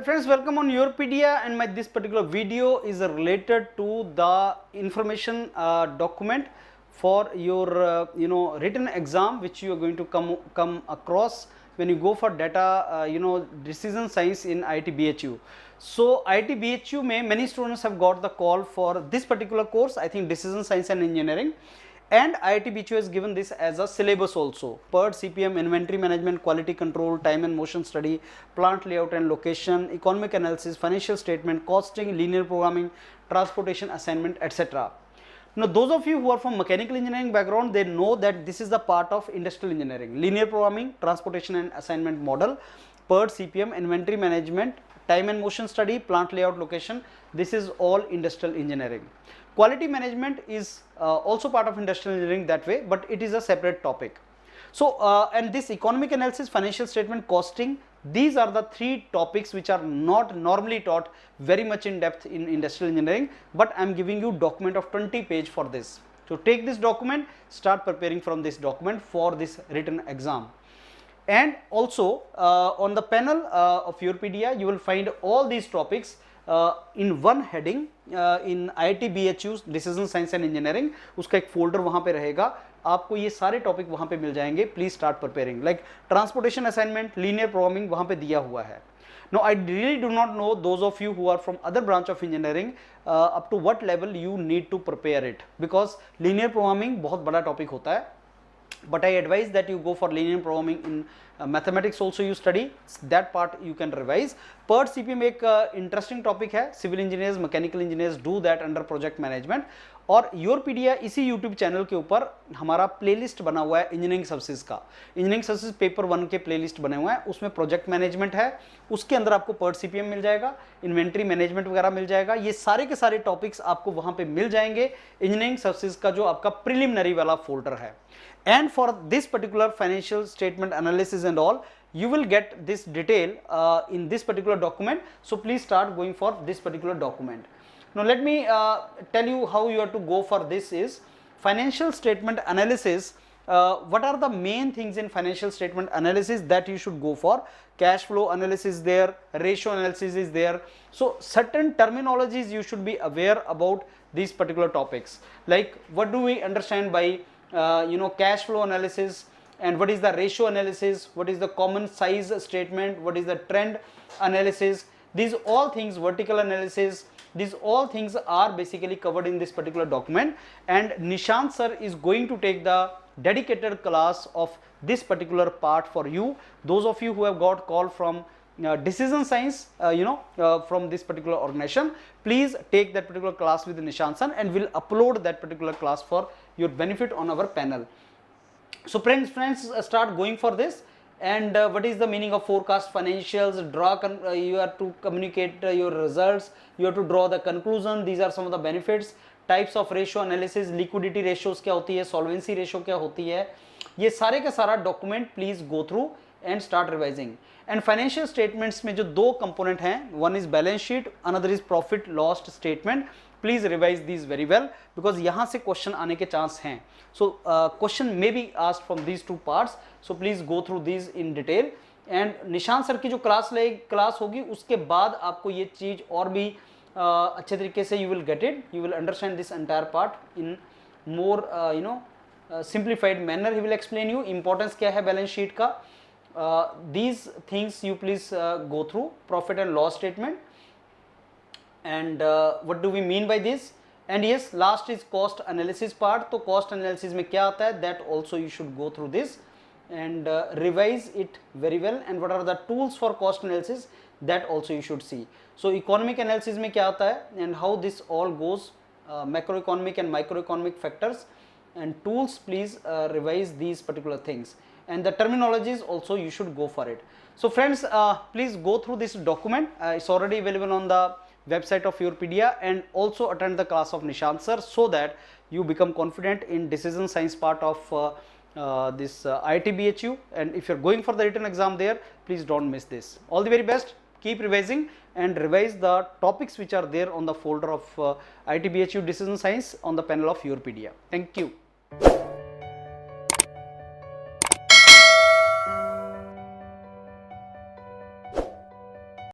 Friends, welcome on Yourpedia, and this particular video is related to the information document for your written exam, which you are going to come across when you go for data decision science in IIT BHU. So IIT BHU mein many students have got the call for this particular course, I think decision science and engineering. And IIT BHU has given this as a syllabus also: PERT, CPM, inventory management, quality control, time and motion study, plant layout and location, economic analysis, financial statement, costing, linear programming, transportation assignment, etc. Now those of you who are from mechanical engineering background, they know that this is the part of industrial engineering: linear programming, transportation and assignment model, PERT, CPM, inventory management, time and motion study, plant layout, location. This is all industrial engineering. Quality management is also part of industrial engineering that way, but it is a separate topic. So and this economic analysis, financial statement, costing, these are the three topics which are not normally taught very much in depth in industrial engineering, but I am giving you document of 20 page for this. So take this document, start preparing from this document for this written exam. And also on the panel of Yourpedia, you will find all these topics in one heading in IIT BHU's decision science and engineering. उसका एक folder वहाँ पे रहेगा, आपको ये सारे topic वहाँ पे मिल जाएंगे. Please start preparing. Like transportation assignment, linear programming वहाँ पे दिया हुआ है. Now I really do not know those of you who are from other branch of engineering up to what level you need to prepare it, because linear programming बहुत बड़ा topic होता है. But I advise that you go for linear programming in mathematics also you study, that part you can revise. PERT CPM एक interesting topic है, civil engineers, mechanical engineers do that under project management. और Yourpedia इसी YouTube channel के ऊपर हमारा playlist बना हुआ है इंजीनियरिंग सर्विसेज का. इंजीनियरिंग सर्विसेज पेपर 1 के प्लेलिस्ट बने हुए हैं, उसमें प्रोजेक्ट मैनेजमेंट है, उसके अंदर आपको PERT CPM मिल जाएगा, इन्वेंट्री मैनेजमेंट वगैरह मिल जाएगा. ये सारे के सारे टॉपिक्स आपको वहाँ पे मिल जाएंगे इंजीनियरिंग सर्विसेज का जो आपका प्रिलिमिनरी वाला फोल्डर है. And for this particular financial statement analysis and all, you will get this detail in this particular document. So please start going for this particular document. Now let me tell you how you have to go for this is financial statement analysis. What are the main things in financial statement analysis that you should go for? Cash flow analysis is there, ratio analysis is there. So certain terminologies you should be aware about these particular topics. Like what do we understand by cash flow analysis, and what is the ratio analysis, what is the common size statement, what is the trend analysis. These all things, vertical analysis, these all things are basically covered in this particular document, and Nishant sir is going to take the dedicated class of this particular part for you. Those of you who have got call from decision science from this particular organization, please take that particular class with Nishant sir, and we'll upload that particular class for your benefit on our panel. So friends start going for this. And what is the meaning of forecast financials? You have to communicate your results, you have to draw the conclusion. These are some of the benefits. Types of ratio analysis, liquidity ratios क्या होती है, solvency ratio क्या होती है, ये सारे का सारा document please go through and start revising. And financial statements में जो दो component हैं, one is balance sheet, another is profit loss statement. Please revise these very well, because यहाँ से question आने के chance हैं. So question may be asked from these two parts. So please go through these in detail. And Nishant sir की जो class होगी उसके बाद आपको ये चीज़ और भी अच्छे तरीके से you will get it. You will understand this entire part in more simplified manner. He will explain you importance क्या है balance sheet का. These things you please go through. Profit and loss statement, and what do we mean by this. And yes, last is cost analysis part. तो cost analysis में क्या आता है, that also you should go through this and revise it very well. And what are the tools for cost analysis, that also you should see. So economic analysis में क्या आता है and how this all goes, macroeconomic and microeconomic factors and tools. Please revise these particular things, and the terminologies also you should go for it. So friends, please go through this document. It's already available on the website of Yourpedia, and also attend the class of Nishant sir, so that you become confident in decision science part of this IIT BHU. And if you're going for the written exam there, please don't miss this. All the very best. Keep revising and revise the topics which are there on the folder of IIT BHU decision science on the panel of Yourpedia. Thank you.